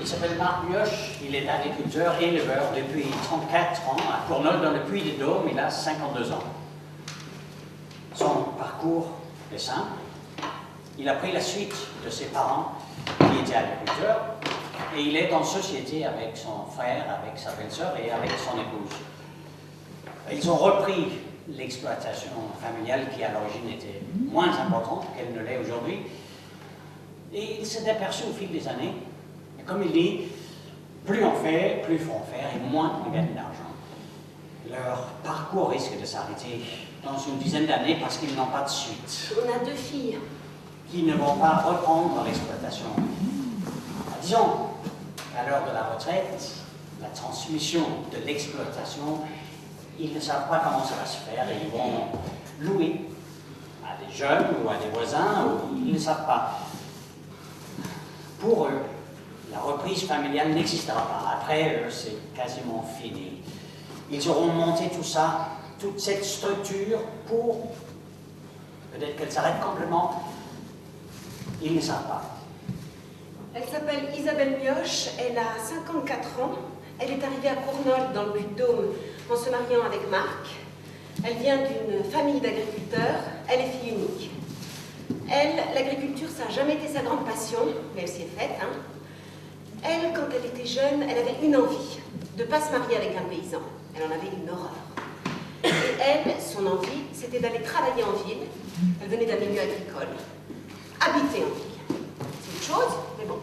Il s'appelle Marc Mioche, il est agriculteur, éleveur depuis 34 ans à Courneuve dans le Puy-de-Dôme, il a 52 ans. Son parcours est simple, il a pris la suite de ses parents qui étaient agriculteurs et il est en société avec son frère, avec sa belle-sœur et avec son épouse. Ils ont repris l'exploitation familiale qui à l'origine était moins importante qu'elle ne l'est aujourd'hui et il s'est aperçu au fil des années. Comme il dit, plus on fait, plus il faut en faire et moins on gagne d'argent. Leur parcours risque de s'arrêter dans une dizaine d'années parce qu'ils n'ont pas de suite. On a 2 filles. Qui ne vont pas reprendre l'exploitation. Disons qu'à l'heure de la retraite, la transmission de l'exploitation, ils ne savent pas comment ça va se faire et ils vont louer à des jeunes ou à des voisins, ou ils ne savent pas. Pour eux, la reprise familiale n'existera pas. Après eux, c'est quasiment fini. Ils auront monté tout ça, toute cette structure pour peut-être qu'elle s'arrête complètement. Ils ne savent pas. Elle s'appelle Isabelle Mioche, elle a 54 ans. Elle est arrivée à Courneuve dans le Puy-de-Dôme en se mariant avec Marc. Elle vient d'une famille d'agriculteurs, elle est fille unique. Elle, l'agriculture, ça n'a jamais été sa grande passion, mais elle s'y est faite, hein. Elle, quand elle était jeune, elle avait une envie, de ne pas se marier avec un paysan. Elle en avait une horreur. Et elle, son envie, c'était d'aller travailler en ville. Elle venait d'un milieu agricole. Habiter en ville. C'est une chose, mais bon.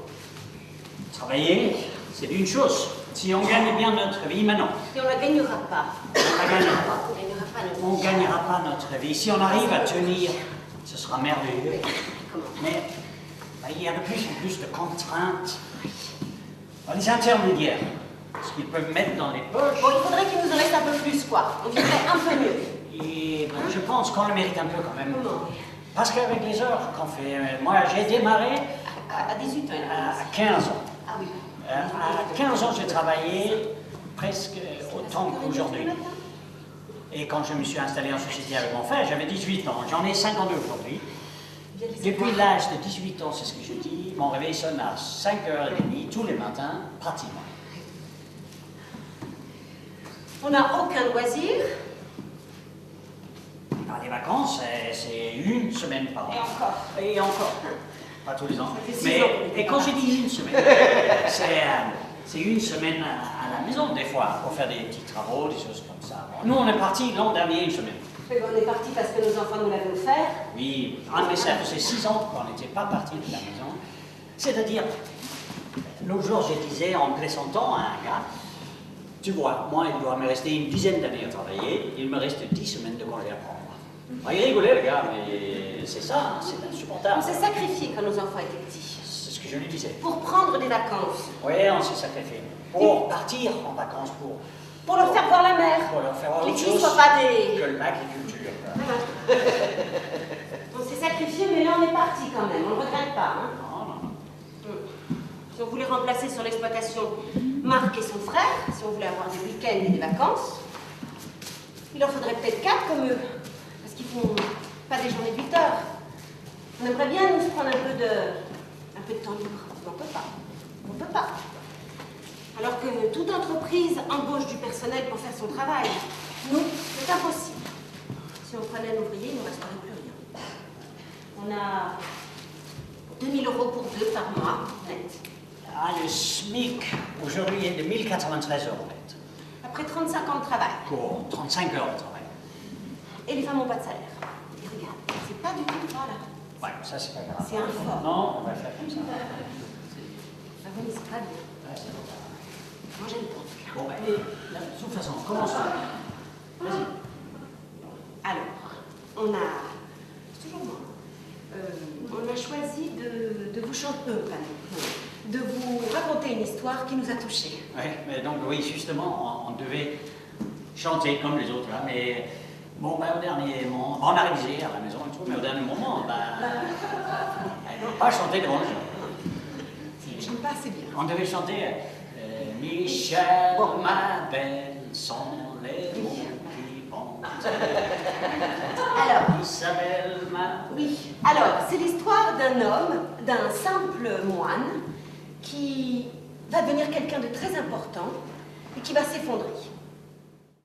Travailler, c'est une chose. Si on gagne bien notre vie, maintenant, Et on ne la gagnera pas. on ne la gagnera pas. On ne gagnera pas notre On ne gagnera pas notre vie. Si on arrive à tenir, ce sera merveilleux. Comment? Mais il y a de plus en plus de contraintes. Les intermédiaires, ce qu'ils peuvent mettre dans les poches. Bon, il faudrait qu'ils nous en laissent un peu plus, quoi. On vivrait un peu mieux. Et je pense qu'on le mérite un peu quand même. Comment? Parce qu'avec les heures qu'on fait, moi j'ai démarré À 18 ans, il a à 15 ans. Ah oui. À 15 ans, j'ai travaillé presque autant qu'aujourd'hui. Et quand je me suis installé en société avec mon frère, j'avais 18 ans. J'en ai 52 aujourd'hui. Depuis l'âge de 18 ans, c'est ce que je dis, mon réveil sonne à 5h30 tous les matins, pratiquement. On n'a aucun loisir. Les vacances, c'est une semaine par an. Et encore. Et encore. Pas tous les ans. Ça fait 6 Mais, ans. et quand j'ai dit une semaine, c'est une semaine à la maison, des fois, pour faire des petits travaux, des choses comme ça. Nous, on est partis l'an dernier une semaine. Mais bon, on est parti parce que nos enfants nous l'avaient offert. Oui, ça faisait 6 ans qu'on n'était pas partis de la maison. C'est-à-dire, l'autre jour, je disais en plaisantant à un gars, tu vois, moi, il doit me rester une dizaine d'années à travailler, il me reste 10 semaines de congé à prendre. Il rigolait, le gars, mais c'est ça, c'est insupportable. On s'est sacrifié quand nos enfants étaient petits. C'est ce que je lui disais. Pour prendre des vacances. Oui, on s'est sacrifié. Pour partir en vacances, Pour leur faire voir la mer. pour leur faire voir Les autre filles ne chose soient pas des... que l'agriculture. On s'est sacrifié, mais là on est parti quand même. On ne regrette pas. Hein. Non, non. Si on voulait remplacer sur l'exploitation Marc et son frère, si on voulait avoir des week-ends et des vacances, il en faudrait peut-être 4 comme eux. Parce qu'ils font pas des journées de 8 heures. On aimerait bien nous prendre un peu de temps libre. Mais on ne peut pas. On ne peut pas. Alors que toute entreprise embauche du personnel pour faire son travail. Nous, c'est impossible. Si on prenait un ouvrier, il ne nous resterait plus rien. On a 2000 € pour 2 par mois, net. Ah, le SMIC, aujourd'hui, est de 1093 € net. Après 35 ans de travail. Pour 35 heures de travail. Et les femmes n'ont pas de salaire. Et regarde, c'est pas du tout ça, là. Ouais, ça, c'est pas grave. C'est un fort. Non, on va faire comme ça. Ah oui, mais c'est pas bien. Ouais, c'est bon. Moi, j'aime pas, en tout cas. Bon, ben, de toute façon, commençons. Vas-y. Alors, on a... C'est toujours moi. On a choisi de vous chanter... de vous raconter une histoire qui nous a touchés. Oui, mais donc, oui, justement, on devait chanter comme les autres, là, mais bon, ben, au dernier moment, on a révisé à la maison et tout, mais au dernier moment, elle ne pas chanter devant les gens. J'aime pas assez bien. On devait chanter Michel, ma belle, sont les mots qui vont. Alors, Isabelle, ma... oui. Alors, c'est l'histoire d'un homme, d'un simple moine, qui va devenir quelqu'un de très important et qui va s'effondrer.